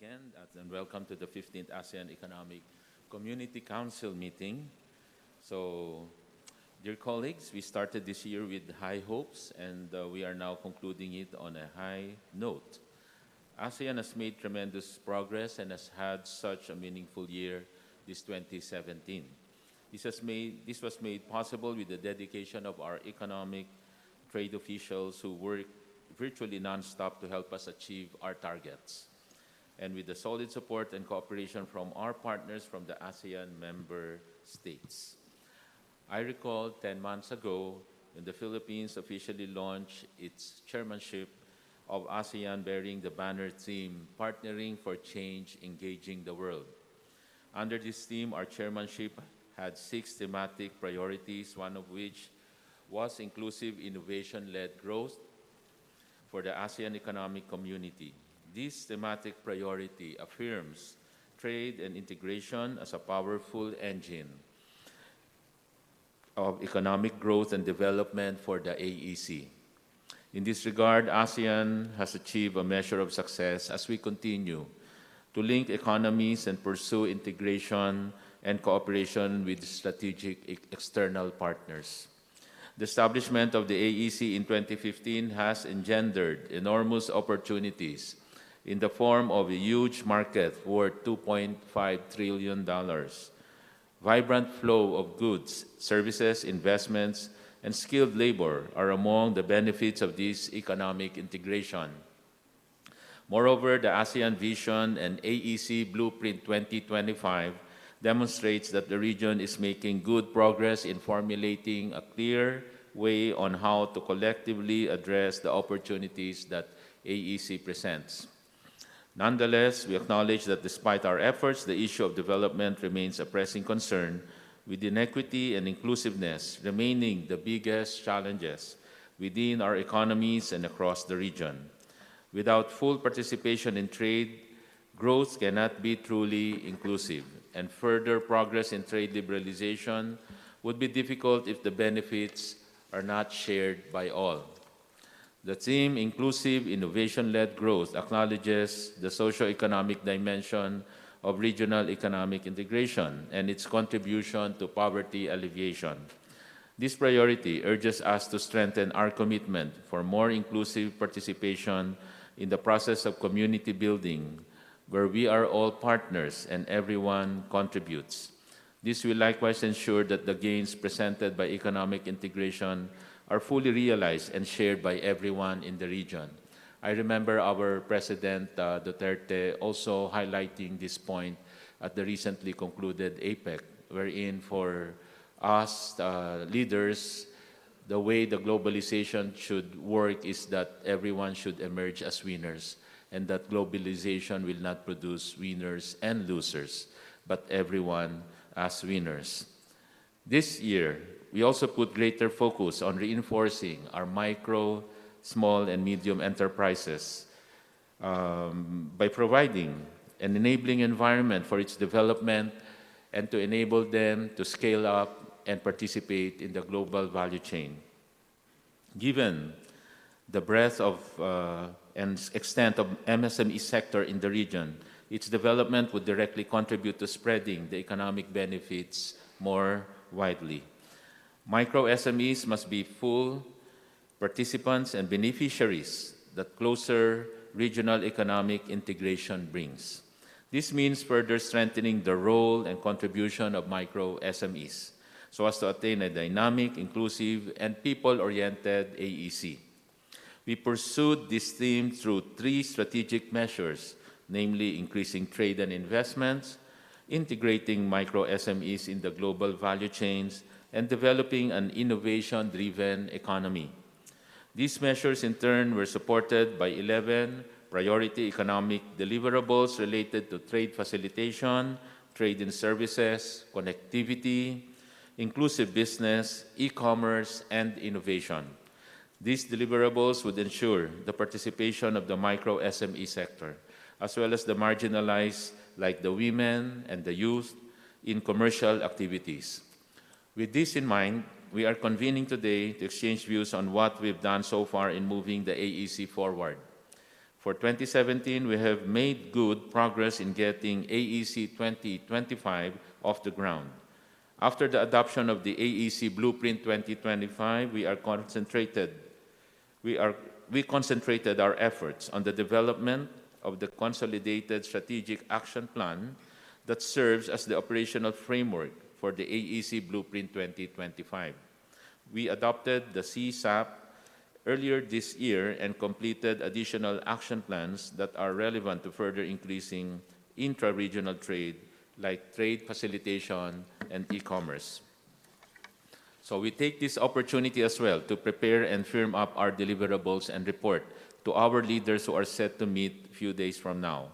again, and welcome to the 15th ASEAN Economic Community Council meeting. So, dear colleagues, we started this year with high hopes, and we are now concluding it on a high note. ASEAN has made tremendous progress and has had such a meaningful year this 2017. This was made possible with the dedication of our economic trade officials who work virtually nonstop to help us achieve our targets, and with the solid support and cooperation from our partners from the ASEAN member states. I recall 10 months ago when the Philippines officially launched its chairmanship of ASEAN bearing the banner theme, Partnering for Change, Engaging the World. Under this theme, our chairmanship had 6 thematic priorities, one of which was inclusive innovation-led growth for the ASEAN economic community. This thematic priority affirms trade and integration as a powerful engine of economic growth and development for the AEC. In this regard, ASEAN has achieved a measure of success as we continue to link economies and pursue integration and cooperation with strategic external partners. The establishment of the AEC in 2015 has engendered enormous opportunities in the form of a huge market worth $2.5 trillion, vibrant flow of goods, services, investments, and skilled labor are among the benefits of this economic integration. Moreover, the ASEAN Vision and AEC Blueprint 2025 demonstrates that the region is making good progress in formulating a clear way on how to collectively address the opportunities that AEC presents. Nonetheless, we acknowledge that despite our efforts, the issue of development remains a pressing concern, with inequity and inclusiveness remaining the biggest challenges within our economies and across the region. Without full participation in trade, growth cannot be truly inclusive, and further progress in trade liberalization would be difficult if the benefits are not shared by all. The theme, Inclusive Innovation-Led Growth, acknowledges the socio-economic dimension of regional economic integration and its contribution to poverty alleviation. This priority urges us to strengthen our commitment for more inclusive participation in the process of community building, where we are all partners and everyone contributes. This will likewise ensure that the gains presented by economic integration are fully realized and shared by everyone in the region. I remember our President Duterte also highlighting this point at the recently concluded APEC, wherein for us leaders, the way the globalization should work is that everyone should emerge as winners, and that globalization will not produce winners and losers, but everyone as winners. This year, we also put greater focus on reinforcing our micro, small, and medium enterprises by providing an enabling environment for its development and to enable them to scale up and participate in the global value chain. Given the breadth of and extent of MSME sector in the region, its development would directly contribute to spreading the economic benefits more widely. Micro SMEs must be full participants and beneficiaries that closer regional economic integration brings. This means further strengthening the role and contribution of micro SMEs so as to attain a dynamic, inclusive, and people-oriented AEC. We pursued this theme through 3 strategic measures, namely increasing trade and investments, integrating micro SMEs in the global value chains, and developing an innovation-driven economy. These measures, in turn, were supported by 11 priority economic deliverables related to trade facilitation, trade in services, connectivity, inclusive business, e-commerce, and innovation. These deliverables would ensure the participation of the micro SME sector, as well as the marginalized like the women and the youth in commercial activities. With this in mind, we are convening today to exchange views on what we've done so far in moving the AEC forward. For 2017, we have made good progress in getting AEC 2025 off the ground. After the adoption of the AEC Blueprint 2025, we concentrated our efforts on the development of the consolidated strategic action plan that serves as the operational framework for the AEC Blueprint 2025. We adopted the CSAP earlier this year and completed additional action plans that are relevant to further increasing intra-regional trade, like trade facilitation and e-commerce. So we take this opportunity as well to prepare and firm up our deliverables and report to our leaders who are set to meet a few days from now.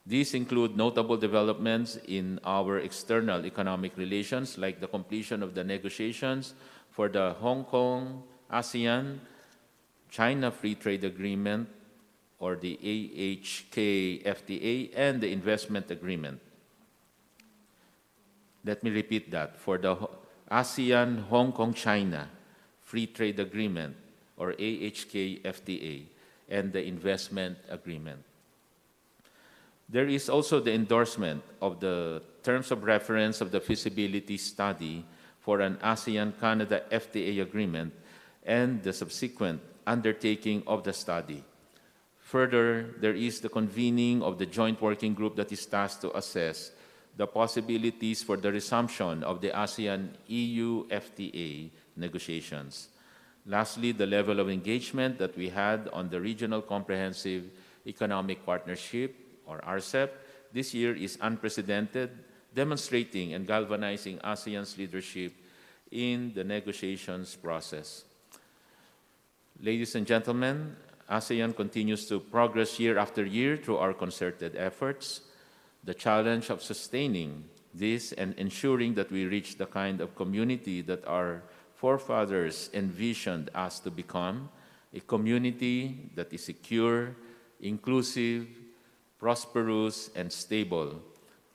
These include notable developments in our external economic relations, like the completion of the negotiations for the Hong Kong, ASEAN, China Free Trade Agreement, or the AHK FTA, and the investment agreement. Let me repeat that. For the ASEAN Hong Kong China Free Trade Agreement, or AHK FTA, and the investment agreement. There is also the endorsement of the terms of reference of the feasibility study for an ASEAN-Canada FTA agreement and the subsequent undertaking of the study. Further, there is the convening of the joint working group that is tasked to assess the possibilities for the resumption of the ASEAN-EU FTA negotiations. Lastly, the level of engagement that we had on the Regional Comprehensive Economic Partnership, or RCEP, this year is unprecedented, demonstrating and galvanizing ASEAN's leadership in the negotiations process. Ladies and gentlemen, ASEAN continues to progress year after year through our concerted efforts. The challenge of sustaining this and ensuring that we reach the kind of community that our forefathers envisioned us to become, a community that is secure, inclusive, prosperous, and stable,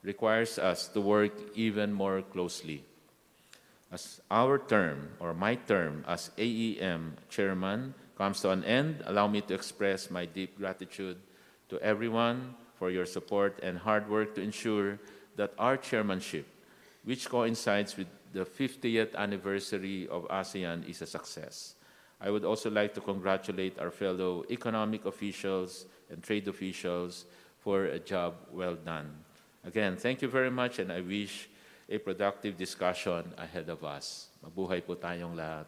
requires us to work even more closely. As our term, or my term, as AEM Chairman comes to an end, allow me to express my deep gratitude to everyone for your support and hard work to ensure that our chairmanship, which coincides with the 50th anniversary of ASEAN, is a success. I would also like to congratulate our fellow economic officials and trade officials for a job well done. Again, thank you very much, and I wish a productive discussion ahead of us. Mabuhay po tayong lahat.